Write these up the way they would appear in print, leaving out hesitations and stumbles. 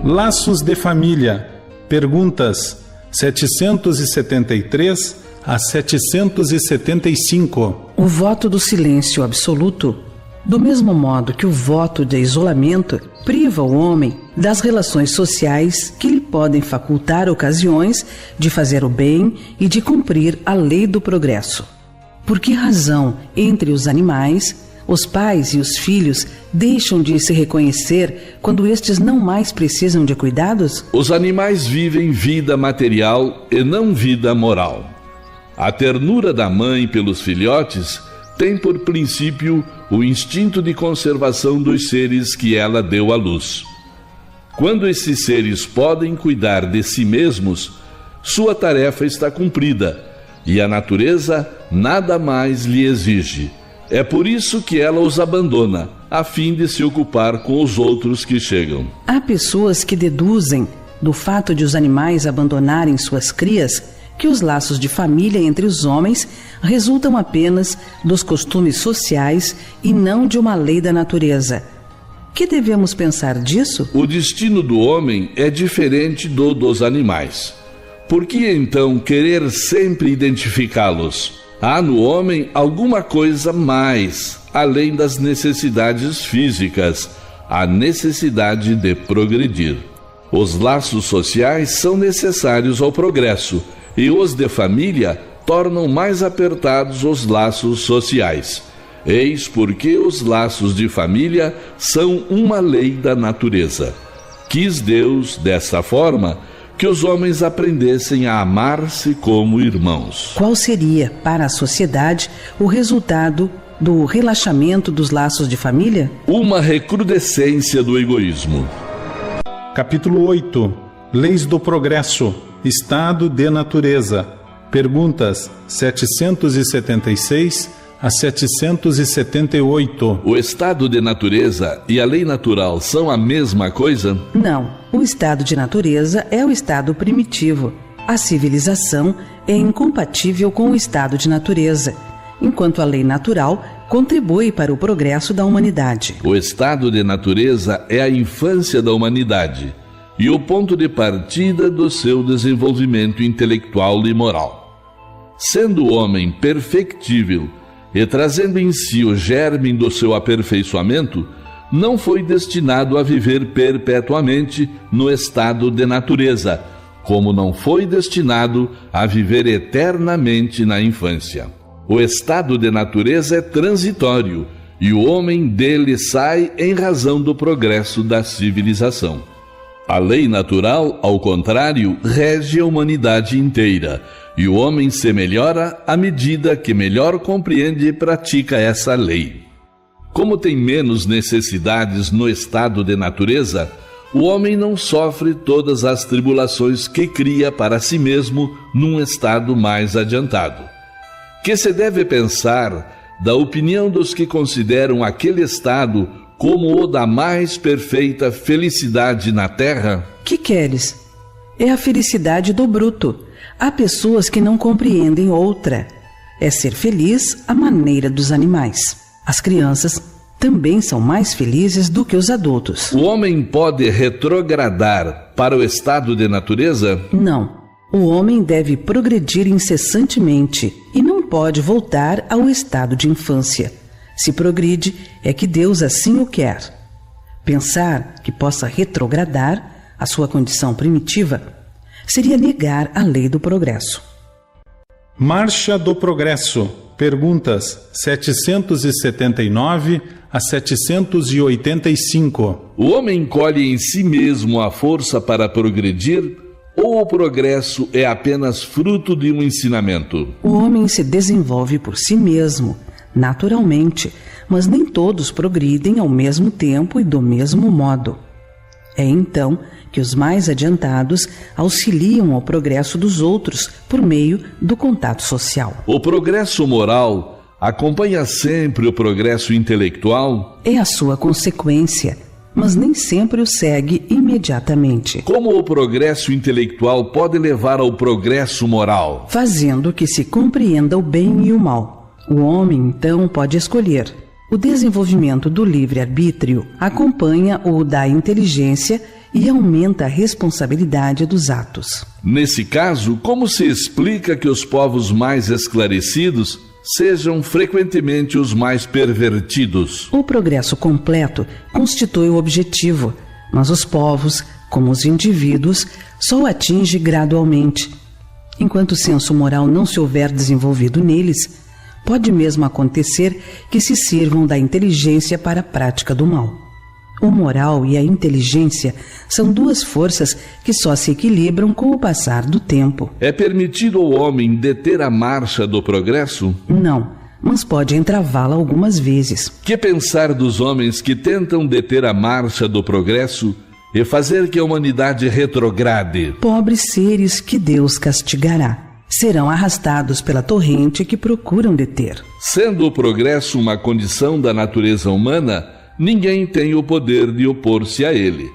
Laços de família. Perguntas 773 a 775. O voto do silêncio absoluto, do mesmo modo que o voto de isolamento, priva o homem das relações sociais que lhe podem facultar ocasiões de fazer o bem e de cumprir a lei do progresso. Por que razão, entre os animais, os pais e os filhos deixam de se reconhecer quando estes não mais precisam de cuidados? Os animais vivem vida material e não vida moral. A ternura da mãe pelos filhotes tem por princípio o instinto de conservação dos seres que ela deu à luz. Quando esses seres podem cuidar de si mesmos, sua tarefa está cumprida e a natureza nada mais lhe exige. É por isso que ela os abandona, a fim de se ocupar com os outros que chegam. Há pessoas que deduzem, do fato de os animais abandonarem suas crias, que os laços de família entre os homens resultam apenas dos costumes sociais e não de uma lei da natureza. Que devemos pensar disso? O destino do homem é diferente do dos animais. Por que então querer sempre identificá-los? Há no homem alguma coisa mais, além das necessidades físicas, a necessidade de progredir. Os laços sociais são necessários ao progresso, e os de família tornam mais apertados os laços sociais. Eis porque os laços de família são uma lei da natureza. Quis Deus, dessa forma, que os homens aprendessem a amar-se como irmãos. Qual seria, para a sociedade, o resultado do relaxamento dos laços de família? Uma recrudescência do egoísmo. Capítulo 8. Leis do progresso. Estado de natureza. Perguntas 776 a 778. O estado de natureza e a lei natural são a mesma coisa? Não. O estado de natureza é o estado primitivo. A civilização é incompatível com o estado de natureza, enquanto a lei natural contribui para o progresso da humanidade. O estado de natureza é a infância da humanidade e o ponto de partida do seu desenvolvimento intelectual e moral. Sendo o homem perfectível e trazendo em si o germe do seu aperfeiçoamento, não foi destinado a viver perpetuamente no estado de natureza, como não foi destinado a viver eternamente na infância. O estado de natureza é transitório e o homem dele sai em razão do progresso da civilização. A lei natural, ao contrário, rege a humanidade inteira, e o homem se melhora à medida que melhor compreende e pratica essa lei. Como tem menos necessidades no estado de natureza, o homem não sofre todas as tribulações que cria para si mesmo num estado mais adiantado. Que se deve pensar da opinião dos que consideram aquele estado como o da mais perfeita felicidade na terra? Que queres? É a felicidade do bruto. Há pessoas que não compreendem outra. É ser feliz à maneira dos animais. As crianças também são mais felizes do que os adultos. O homem pode retrogradar para o estado de natureza? Não. O homem deve progredir incessantemente e não pode voltar ao estado de infância. Se progride, é que Deus assim o quer. Pensar que possa retrogradar a sua condição primitiva seria negar a lei do progresso. Marcha do progresso. Perguntas 779 a 785. O homem colhe em si mesmo a força para progredir, ou o progresso é apenas fruto de um ensinamento? O homem se desenvolve por si mesmo, naturalmente, mas nem todos progridem ao mesmo tempo e do mesmo modo. É então que os mais adiantados auxiliam ao progresso dos outros por meio do contato social. O progresso moral acompanha sempre o progresso intelectual? É a sua consequência, mas nem sempre o segue imediatamente. Como o progresso intelectual pode levar ao progresso moral? Fazendo que se compreenda o bem e o mal. O homem, então, pode escolher. O desenvolvimento do livre-arbítrio acompanha o da inteligência e aumenta a responsabilidade dos atos. Nesse caso, como se explica que os povos mais esclarecidos sejam frequentemente os mais pervertidos? O progresso completo constitui o objetivo, mas os povos, como os indivíduos, só o atinge gradualmente. Enquanto o senso moral não se houver desenvolvido neles, pode mesmo acontecer que se sirvam da inteligência para a prática do mal. O moral e a inteligência são duas forças que só se equilibram com o passar do tempo. É permitido ao homem deter a marcha do progresso? Não, mas pode entravá-la algumas vezes. Que pensar dos homens que tentam deter a marcha do progresso e fazer que a humanidade retrograde? Pobres seres que Deus castigará. Serão arrastados pela torrente que procuram deter. Sendo o progresso uma condição da natureza humana, ninguém tem o poder de opor-se a ele.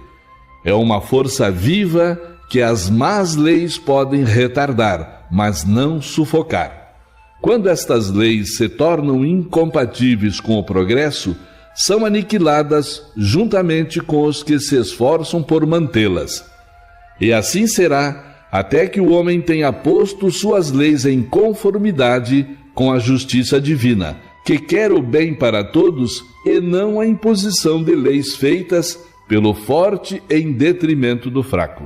É uma força viva que as más leis podem retardar, mas não sufocar. Quando estas leis se tornam incompatíveis com o progresso, são aniquiladas juntamente com os que se esforçam por mantê-las. E assim será até que o homem tenha posto suas leis em conformidade com a justiça divina, que quer o bem para todos e não a imposição de leis feitas pelo forte em detrimento do fraco.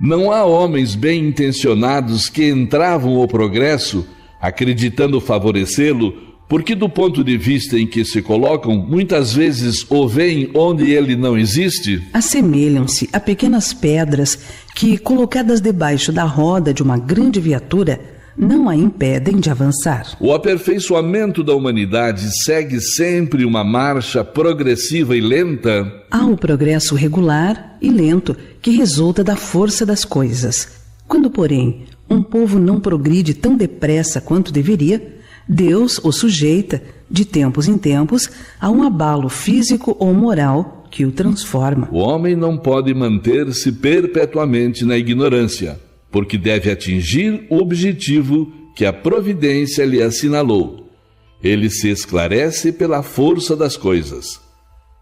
Não há homens bem intencionados que entravam o progresso, acreditando favorecê-lo, porque do ponto de vista em que se colocam, muitas vezes o veem onde ele não existe. Assemelham-se a pequenas pedras que, colocadas debaixo da roda de uma grande viatura, não a impedem de avançar. O aperfeiçoamento da humanidade segue sempre uma marcha progressiva e lenta? Há o progresso regular e lento que resulta da força das coisas. Quando, porém, um povo não progride tão depressa quanto deveria, Deus o sujeita, de tempos em tempos, a um abalo físico ou moral que o transforma. O homem não pode manter-se perpetuamente na ignorância, porque deve atingir o objetivo que a providência lhe assinalou. Ele se esclarece pela força das coisas.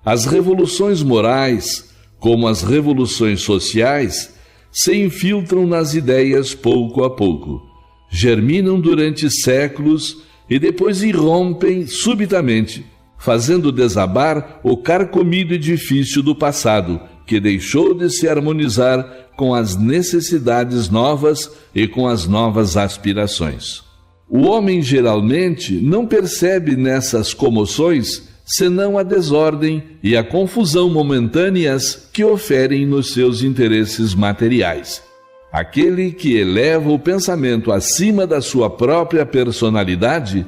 As revoluções morais, como as revoluções sociais, se infiltram nas ideias pouco a pouco, germinam durante séculos e depois irrompem subitamente, fazendo desabar o carcomido edifício do passado, que deixou de se harmonizar com as necessidades novas e com as novas aspirações. O homem geralmente não percebe nessas comoções senão a desordem e a confusão momentâneas que oferem nos seus interesses materiais. Aquele que eleva o pensamento acima da sua própria personalidade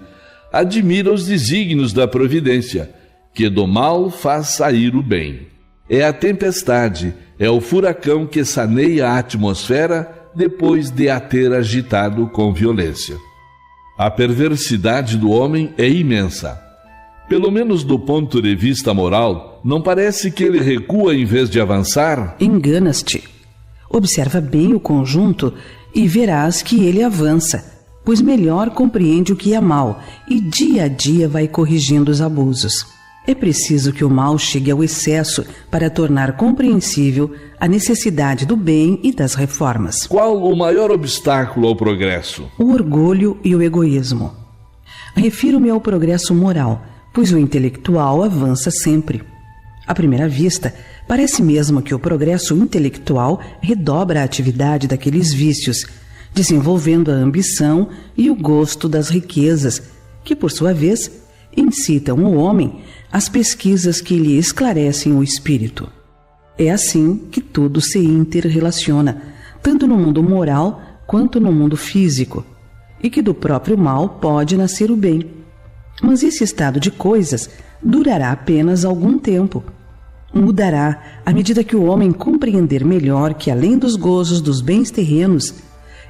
admira os desígnios da providência, que do mal faz sair o bem. É a tempestade, é o furacão que saneia a atmosfera depois de a ter agitado com violência. A perversidade do homem é imensa. Pelo menos do ponto de vista moral, não parece que ele recua em vez de avançar? Enganas-te. Observa bem o conjunto e verás que ele avança, pois melhor compreende o que é mal e dia a dia vai corrigindo os abusos. É preciso que o mal chegue ao excesso para tornar compreensível a necessidade do bem e das reformas. Qual o maior obstáculo ao progresso? O orgulho e o egoísmo. Refiro-me ao progresso moral, pois o intelectual avança sempre. À primeira vista, parece mesmo que o progresso intelectual redobra a atividade daqueles vícios, desenvolvendo a ambição e o gosto das riquezas, que, por sua vez, incitam o homem às pesquisas que lhe esclarecem o espírito. É assim que tudo se interrelaciona, tanto no mundo moral quanto no mundo físico, e que do próprio mal pode nascer o bem. Mas esse estado de coisas durará apenas algum tempo. Mudará à medida que o homem compreender melhor que, além dos gozos dos bens terrenos,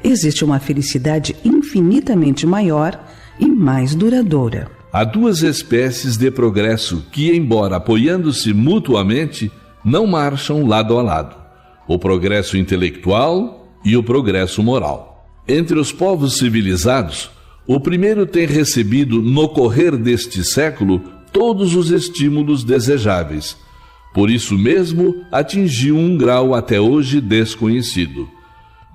existe uma felicidade infinitamente maior e mais duradoura. Há duas espécies de progresso que, embora apoiando-se mutuamente, não marcham lado a lado: o progresso intelectual e o progresso moral. Entre os povos civilizados, o primeiro tem recebido, no correr deste século, todos os estímulos desejáveis. Por isso mesmo, atingiu um grau até hoje desconhecido.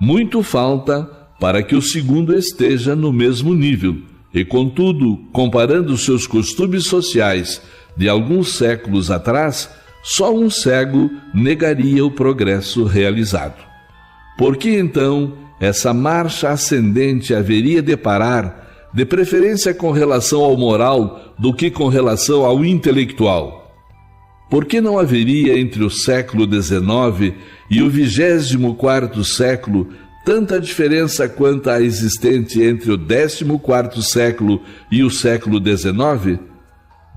Muito falta para que o segundo esteja no mesmo nível, e contudo, comparando seus costumes sociais de alguns séculos atrás, só um cego negaria o progresso realizado. Por que então essa marcha ascendente haveria de parar, de preferência com relação ao moral do que com relação ao intelectual? Por que não haveria entre o século XIX e o 24º século tanta diferença quanto a existente entre o 14º século e o século XIX?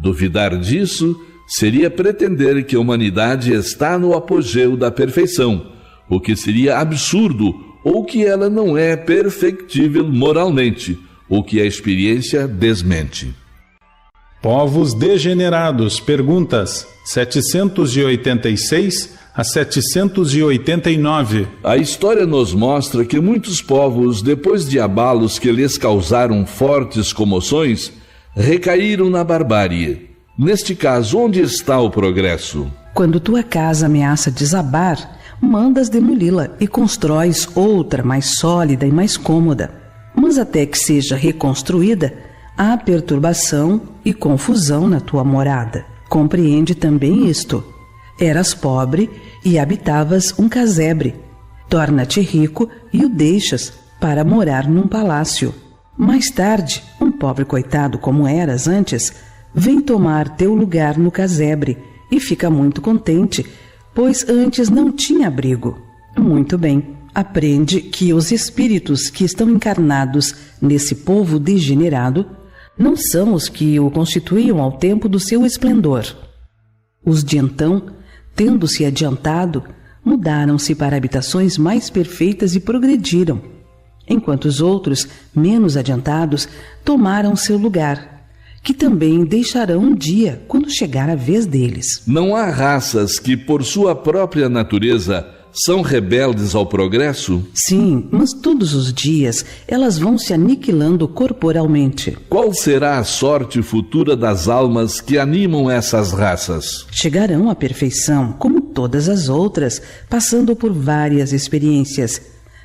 Duvidar disso seria pretender que a humanidade está no apogeu da perfeição, o que seria absurdo, ou que ela não é perfectível moralmente, o que a experiência desmente. Povos degenerados. Perguntas 786 a 789. A história nos mostra que muitos povos, depois de abalos que lhes causaram fortes comoções, recaíram na barbárie. Neste caso, onde está o progresso? Quando tua casa ameaça desabar, mandas demoli-la e constróis outra mais sólida e mais cômoda. Mas até que seja reconstruída, há perturbação e confusão na tua morada. Compreende também isto. Eras pobre e habitavas um casebre. Torna-te rico e o deixas para morar num palácio. Mais tarde, um pobre coitado como eras antes, vem tomar teu lugar no casebre e fica muito contente, pois antes não tinha abrigo. Muito bem, aprende que os espíritos que estão encarnados nesse povo degenerado não são os que o constituíam ao tempo do seu esplendor. Os de então, tendo-se adiantado, mudaram-se para habitações mais perfeitas e progrediram, enquanto os outros, menos adiantados, tomaram seu lugar, que também deixarão um dia quando chegar a vez deles. Não há raças que, por sua própria natureza, são rebeldes ao progresso? Sim, mas todos os dias elas vão se aniquilando corporalmente. Qual será a sorte futura das almas que animam essas raças? Chegarão à perfeição, como todas as outras, passando por várias experiências.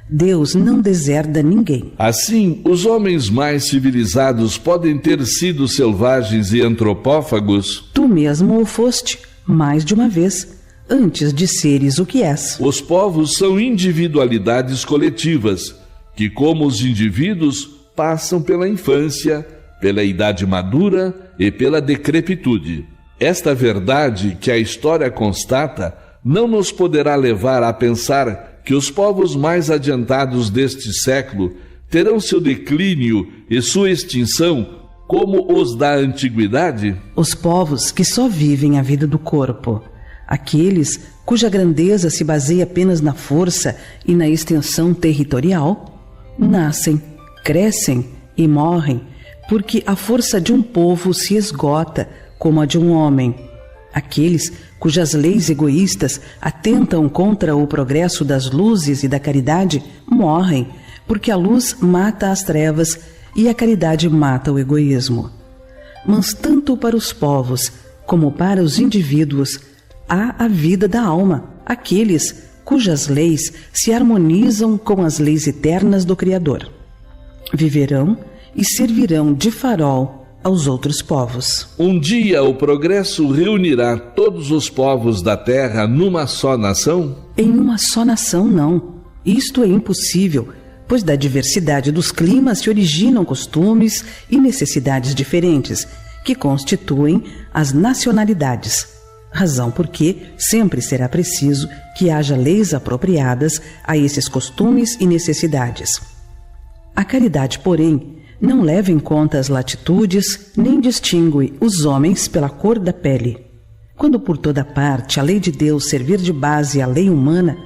Deus não deserda ninguém. Assim, os homens mais civilizados podem ter sido selvagens e antropófagos? Tu mesmo o foste, mais de uma vez, antes de seres o que és. Os povos são individualidades coletivas, que, como os indivíduos, passam pela infância, pela idade madura e pela decrepitude. Esta verdade que a história constata não nos poderá levar a pensar que os povos mais adiantados deste século terão seu declínio e sua extinção como os da antiguidade? Os povos que só vivem a vida do corpo, aqueles cuja grandeza se baseia apenas na força e na extensão territorial, nascem, crescem e morrem, porque a força de um povo se esgota como a de um homem. Aqueles cujas leis egoístas atentam contra o progresso das luzes e da caridade morrem, porque a luz mata as trevas e a caridade mata o egoísmo. Mas tanto para os povos como para os indivíduos há a vida da alma, aqueles cujas leis se harmonizam com as leis eternas do Criador. Viverão e servirão de farol aos outros povos. Um dia o progresso reunirá todos os povos da terra numa só nação? Em uma só nação, não. Isto é impossível, pois da diversidade dos climas se originam costumes e necessidades diferentes, que constituem as nacionalidades. Razão porque sempre será preciso que haja leis apropriadas a esses costumes e necessidades. A caridade, porém, não leva em conta as latitudes, nem distingue os homens pela cor da pele. Quando por toda parte a lei de Deus servir de base à lei humana,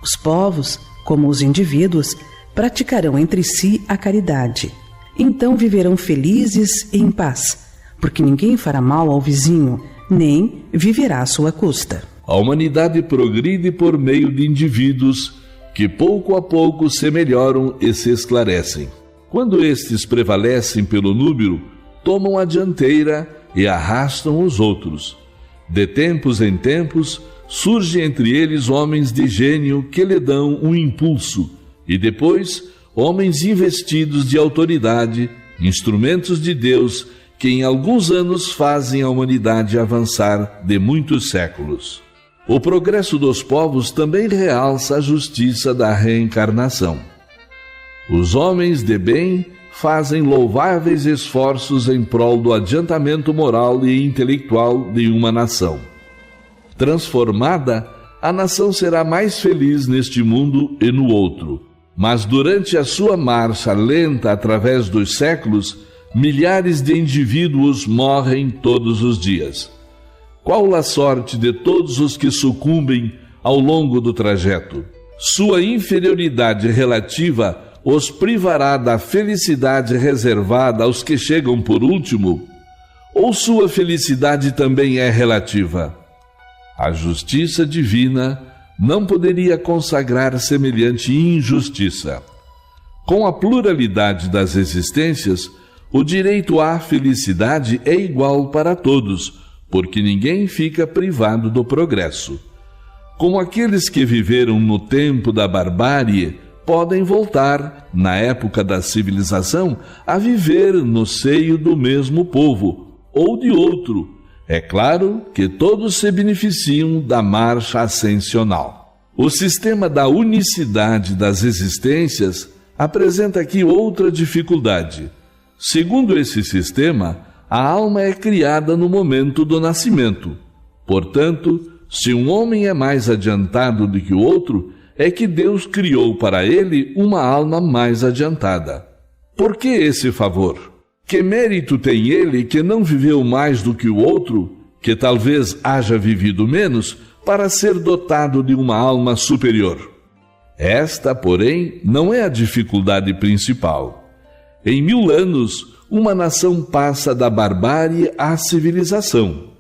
os povos, como os indivíduos, praticarão entre si a caridade. Então viverão felizes e em paz, porque ninguém fará mal ao vizinho, nem viverá à sua custa. A humanidade progride por meio de indivíduos que pouco a pouco se melhoram e se esclarecem. Quando estes prevalecem pelo número, tomam a dianteira e arrastam os outros. De tempos em tempos, surgem entre eles homens de gênio que lhe dão um impulso, e depois homens investidos de autoridade, instrumentos de Deus, que em alguns anos fazem a humanidade avançar de muitos séculos. O progresso dos povos também realça a justiça da reencarnação. Os homens de bem fazem louváveis esforços em prol do adiantamento moral e intelectual de uma nação. Transformada, a nação será mais feliz neste mundo e no outro. Mas durante a sua marcha lenta através dos séculos, milhares de indivíduos morrem todos os dias. Qual a sorte de todos os que sucumbem ao longo do trajeto? Sua inferioridade relativa os privará da felicidade reservada aos que chegam por último? Ou sua felicidade também é relativa? A justiça divina não poderia consagrar semelhante injustiça. Com a pluralidade das existências, o direito à felicidade é igual para todos, porque ninguém fica privado do progresso. Como aqueles que viveram no tempo da barbárie podem voltar, na época da civilização, a viver no seio do mesmo povo ou de outro. É claro que todos se beneficiam da marcha ascensional. O sistema da unicidade das existências apresenta aqui outra dificuldade. Segundo esse sistema, a alma é criada no momento do nascimento. Portanto, se um homem é mais adiantado do que o outro, é que Deus criou para ele uma alma mais adiantada. Por que esse favor? Que mérito tem ele que não viveu mais do que o outro, que talvez haja vivido menos, para ser dotado de uma alma superior? Esta, porém, não é a dificuldade principal. Em 1000 anos, uma nação passa da barbárie à civilização.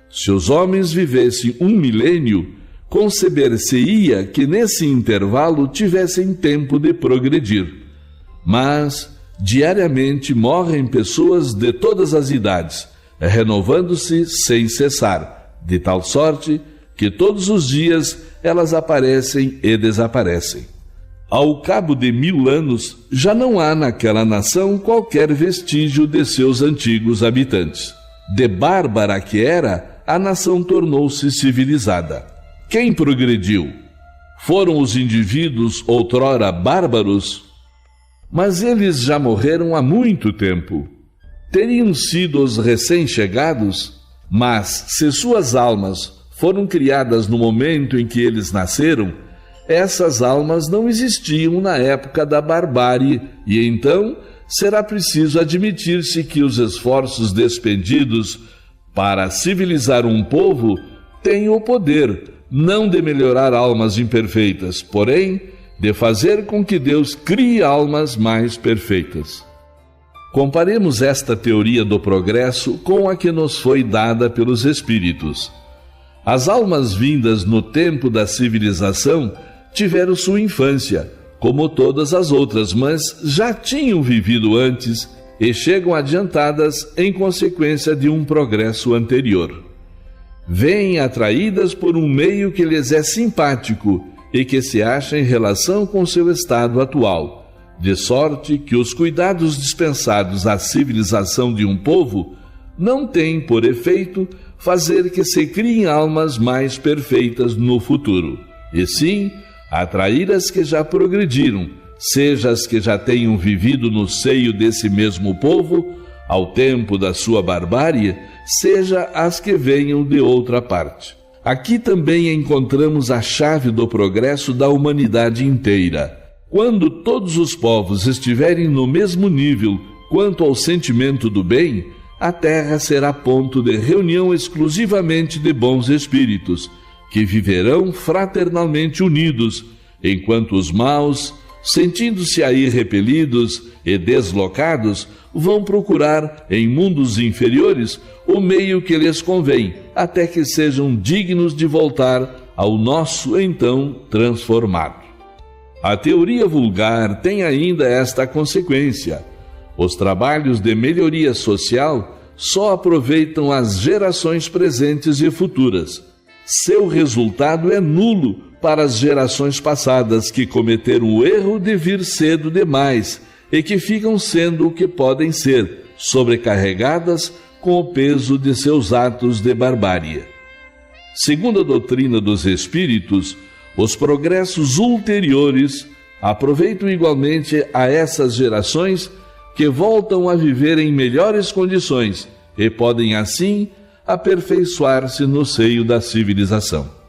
Se os homens vivessem 1 milênio, conceber-se-ia que nesse intervalo tivessem tempo de progredir. Mas, diariamente morrem pessoas de todas as idades, renovando-se sem cessar, de tal sorte que todos os dias elas aparecem e desaparecem. Ao cabo de 1000 anos, já não há naquela nação qualquer vestígio de seus antigos habitantes. De bárbara que era, a nação tornou-se civilizada. Quem progrediu? Foram os indivíduos outrora bárbaros? Mas eles já morreram há muito tempo. Teriam sido os recém-chegados? Mas, se suas almas foram criadas no momento em que eles nasceram, essas almas não existiam na época da barbárie, e então será preciso admitir-se que os esforços despendidos para civilizar um povo têm o poder, não de melhorar almas imperfeitas, porém, de fazer com que Deus crie almas mais perfeitas. Comparemos esta teoria do progresso com a que nos foi dada pelos Espíritos. As almas vindas no tempo da civilização tiveram sua infância, como todas as outras, mas já tinham vivido antes e chegam adiantadas em consequência de um progresso anterior. Vêm atraídas por um meio que lhes é simpático e que se acha em relação com seu estado atual, de sorte que os cuidados dispensados à civilização de um povo não têm por efeito fazer que se criem almas mais perfeitas no futuro, e sim atrair as que já progrediram, seja as que já tenham vivido no seio desse mesmo povo, ao tempo da sua barbárie, seja as que venham de outra parte. Aqui também encontramos a chave do progresso da humanidade inteira. Quando todos os povos estiverem no mesmo nível quanto ao sentimento do bem, a terra será ponto de reunião exclusivamente de bons espíritos, que viverão fraternalmente unidos, enquanto os maus, sentindo-se aí repelidos e deslocados, vão procurar, em mundos inferiores, o meio que lhes convém, até que sejam dignos de voltar ao nosso então transformado. A teoria vulgar tem ainda esta consequência. Os trabalhos de melhoria social só aproveitam as gerações presentes e futuras. Seu resultado é nulo para as gerações passadas que cometeram o erro de vir cedo demais e que ficam sendo o que podem ser, sobrecarregadas com o peso de seus atos de barbárie. Segundo a doutrina dos espíritos, os progressos ulteriores aproveitam igualmente a essas gerações que voltam a viver em melhores condições e podem assim aperfeiçoar-se no seio da civilização.